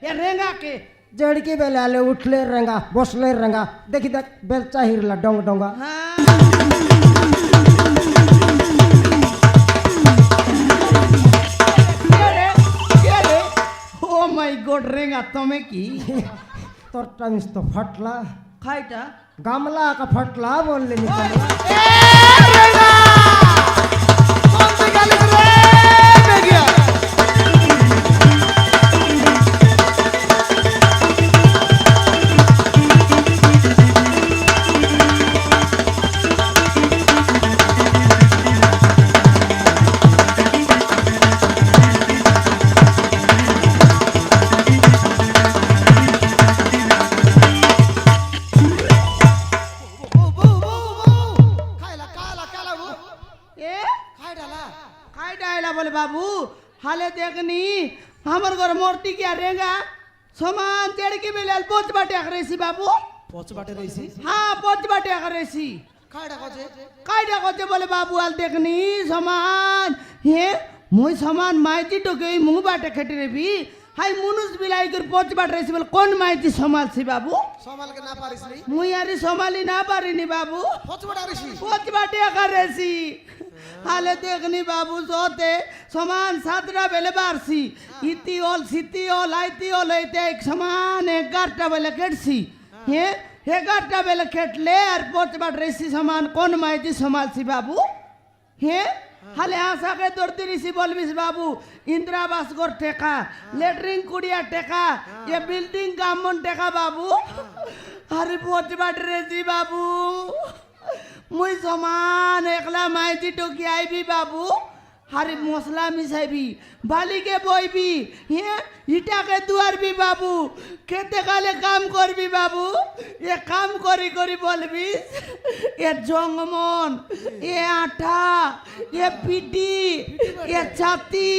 এ রেঙ্গা কে जड़की बेले आले उठले रंगा बसले रंगा देखी देख बेलचा हिरला डोंग डोंगा ও মাই গড রেঙ্গা তুমি কি तोर टाइम्स तो फटला খাইটা गामला का फटला बोल ले बोले बाबू हाले देखनी हमर घर मूर्ति क्या रेंगा समान चढ़ के मिले पोच बाटे अखरेसी बाबू पोच बाटे रहीसी हाँ पोच बाटे अखरेसी कायडा कोचे बोले बाबू हाल देखनी समान हे मुई समान माइती तो गई मुंह बाटे खटी रे भी हाय मुनुस बिलाई कर पोच बाटे रेसी बोले कौन माइती संभाल सी बाबू संभाल के ना पारिस रे मुई यारी संभाली ना पारी नी बाबू पोच बाटे अखरेसी हाले देखनी बाबू सोते समान सातरा बेले बारसी इति ओल सिति ओल आइति ओल इते एक समान 11टा बेले केटसी हे 11टा बेले केटले और पोच बाट रेसी समान कौन माइती संभालसी बाबू हे हाले आशा के दौड़ती रिसी बोलबिस बाबू इंदिरावास गोर टेका लेटरिंग कुड़िया टेका ये बिल्डिंग कामन टेका बाबू अरे पोच बाट रेसी बाबू मुई समान एकला माइती टोकी आईबी बाबू हरी मसला मिसाइबी बाली के बोईबी ये इटा के दुआर भी बाबू खेते काले काम करबी बाबू ये काम करी करी बोलबी ये जंगमन ये आटा ये पिटी ये छाती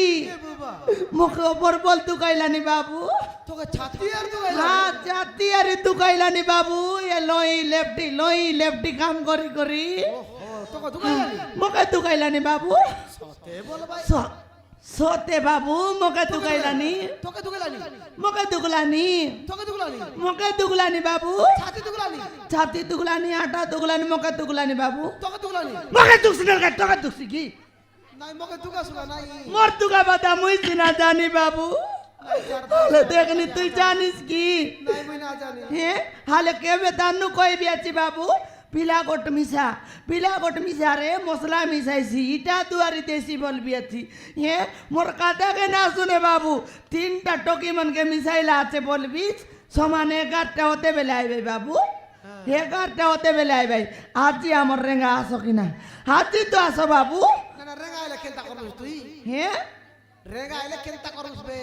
मुखे ऊपर बोल तू कैलानी बाबू तो छाती यार तो हाँ छाती यार तू कैलानी बाबू ये लोई लेफ्टी काम करी करी तो दुकाइलानी मुखे तू कैलानी बाबू सोते बोल भाई सोते बाबू मोके दुकाइलानी तोके दुकाइलानी मोके दुगलानी तोके दुकाइलानी मोके दुगलानी बाबू छाती दुकाइलानी आटा दुगलानी मोके दुगलानी बाबू तोके दुकाइलानी मोके दुगसिनल का टोके दुगसी की नहीं मोके दुका सुना नहीं मोर दुगा बता मुई सिना जानी बाबू ले देखनी तू जानिस की नहीं मैं ना जानी हे हाले के बेतानु कोई भी अच्छी बाबू पिला गोट मिसा रे मसला मिसाइसी इटा दुआरी देसी बोल भी अच्छी ये मोर काटा के ना सुने बाबू 3टा टोकी मन के मिसाइला आते बोल बीच समान 11टा होते बेले आई भाई बाबू 11टा होते बेले आई भाई आज ही हमर रेंगा आसो कि ना आज ही तो आसो बाबू ना रेंगा आइले केंता करबस तुई हे रेंगा आइले केंता करबस बे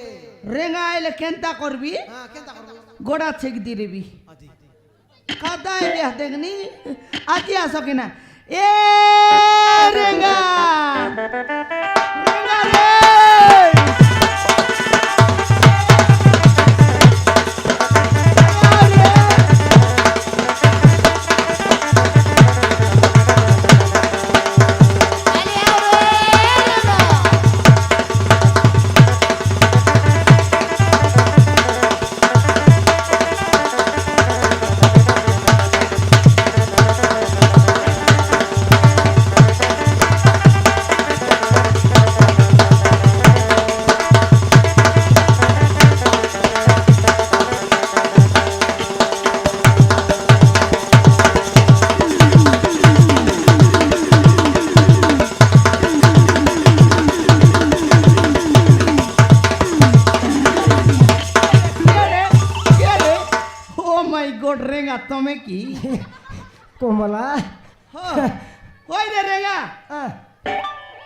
रेंगा आइले केंता करबी हां केंता करबस गोड़ा छेक दी रेबी खाता है बिया देखनी आज ही आसो कि ना ए रेंगा रेंगा रे তুমি কি कोमला होय रे रेगा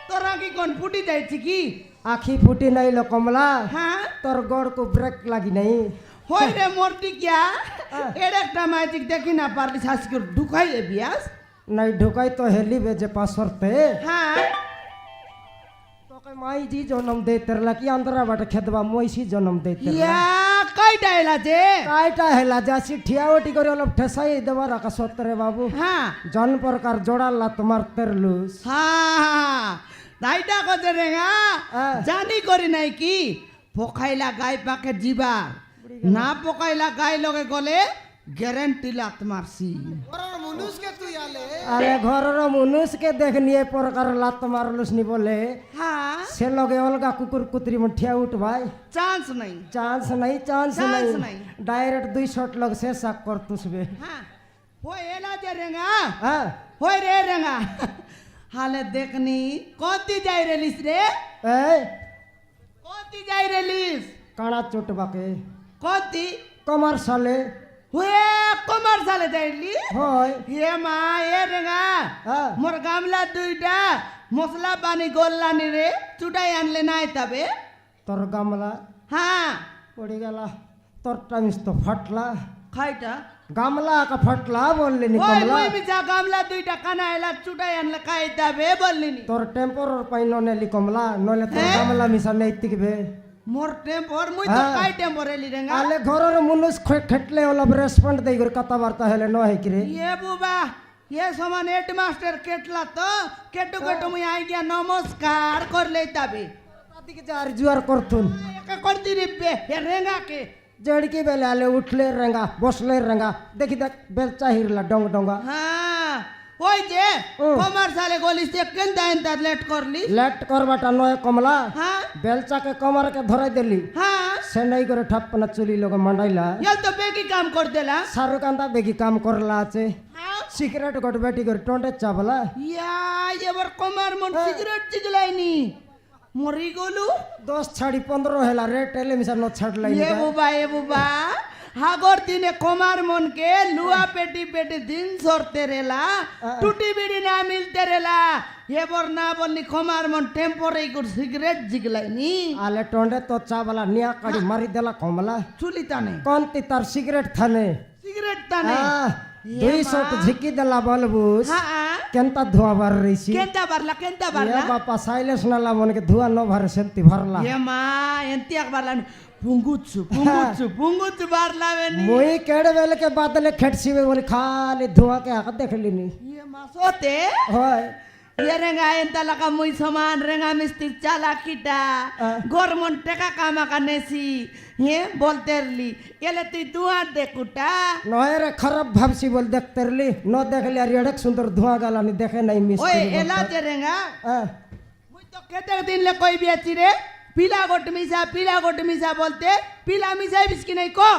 तोरा की कोन फुटी जाइछि की आखी फुटी नहीं लो कमला हाँ तोर गोड़ को ब्रेक लगी नहीं होय रे मोरटी क्या एडकटा मैजिक देखी ना पारली सास के ढुकाई ले बियास नहीं ढुकाई तो हेली बेजे पासरते हाँ तो के माई जी जन्म दे तेरला की अंदरा बाटे खेदबा मोइसी जन्म दे तेरला या काईटा हेला जे काईटा हेला जासी ठियावटी करे अलप ठसाई देवा राका सतरे बाबू हाँ जन प्रकार जोड़ाला तुम्हार तेरलुस हाँ दाइटा को दे रेगा हाँ। जानी करी नहीं की पोखाइला गाय पाके जीवा না পকাইলা গাই লগে গলে গ্যারান্টি লাত মারছি ওরা মনুষকে তুই আলে আরে ঘরের মানুষকে দেখ নিয়ে প্রকার লাত মারলুস নি বলে হ্যাঁ সে লগে অলগা কুকুর কুতরি মঠিয়া উঠ ভাই চান্স নাই চান্স নাই চান্স Chance নাই নাই। ডাইরেক্ট 2 শট লগ সে সাক করতুসবে হ্যাঁ হই এলা যে রেঙ্গা হ্যাঁ হই রে রেঙ্গা হালে দেখনি কতি যাই রেলিস রে এই কতি যাই রেলিস কানা চোট বাকে কতি কমার সালে হুয়ে কমার্শালে যাইলি হয় হে মা এ রেঙ্গা হ্যাঁ মোর গামলা দুইটা মশলা পানি গল্লানি রে চুটাই আনলে নাই তবে তোর গামলা হ্যাঁ পড়ে গেল তোর টামিস তো ফাটলা খাইটা গামলা কা ফাটলা বললি নি ওই কমলা মুই বিচা গামলা দুইটা কানা এলা চুটাই আনলে খাই তবে বললিনি তোর টেম্পোরর পাই নেলি কমলা নলে তোর হ্যাঁ? গামলা মিশা নেইতিকবে মোর টেম্পর মুই তো হ্যাঁ। খাই টেম্পর এলি রেঙ্গা আলে ঘরের মানুষ খেটলে অলপ রেসপন্ড দেই করে কথাবার্তা হলে ন হয় কি রে ये बुबा ये समान हेड मास्टर केटला तो केटू केटू मुई आई गया नमस्कार कर ले तबे তাদিকে যার জুয়ার করতুন एक कर दी रिब्बे ये रेंगा के জড়কি বেলে আলে উঠলে রেঙ্গা বসলে রেঙ্গা দেখি দেখ বেল চাহিরলা ডং ডঙ্গা हाँ ওই যে ও। কমার্শালে গলিস তে কেনতা এনতা লেট করলি লেট করবাটা নয় কমলা হ্যাঁ বেলচাকে কমারকে ধরাই দিলি হ্যাঁ সে নাই করে ঠাপ্পনা চুলি লোক মান্ডাইলা ये तो बेकी काम कर देला শাহরুখান্দা বেগি কাম করলা আছে हाँ সিগারেট গট বেটি করে টন্টে চাবলা या ये बर कमार मन सिगरेट जिगलाइनी मरी गोलू 10 ছাড়ি 15 হেলা রে টেলিভিশন ন ছাড়লাই ये बुबा हागोर दिने कुमार मन के लुआ पेटी पेटी दिन सोरते रेला टूटी बीड़ी ना मिलते रेला ये बोर ना बोलनी कुमार मन टेम्पोरे गुड सिगरेट जिगलाइनी আলে টন্ডে তো চাবলা নিয়া কাড়ি মারি দেলা কমলা चुली ताने কোনতি তার সিগারেট থানে सिगरेट ताने 200 ঝিকি দেলা বলবুস हाँ কেনতা ধোয়া বার রইছি केंता এ बारला বাপা সাইলেস নালা মনকে ধোয়া ন ভারে সেন্তি ভরলা ये माँ एंती बारला पुंगुच्चु बारला वेनी মই কেড়ে বেলে কে বাদলে খেটছিবে বলি খালি ধোয়া কে আকা দেখলিনি ये माँ सोते হয় ये रेंगा एंता लगा मुई समान रेंगा मिस्त्री चाला किटा गवर्नमेंट टेका कामा कानेसी ये बोलते रली एले तुई दुआ देखुटा নয় রে খারাপ ভাবছি বল দেখতেরলি ন দেখলি আর এড়ক সুন্দর ধোয়া গালানি দেখে নাই ओए মিস্ত্রি एला जे रेंगा হ্যাঁ मुई तो केते दिन ले कोई बेची रे पीला गोट मिसा बोलते पीला मिसा बिस्की नहीं को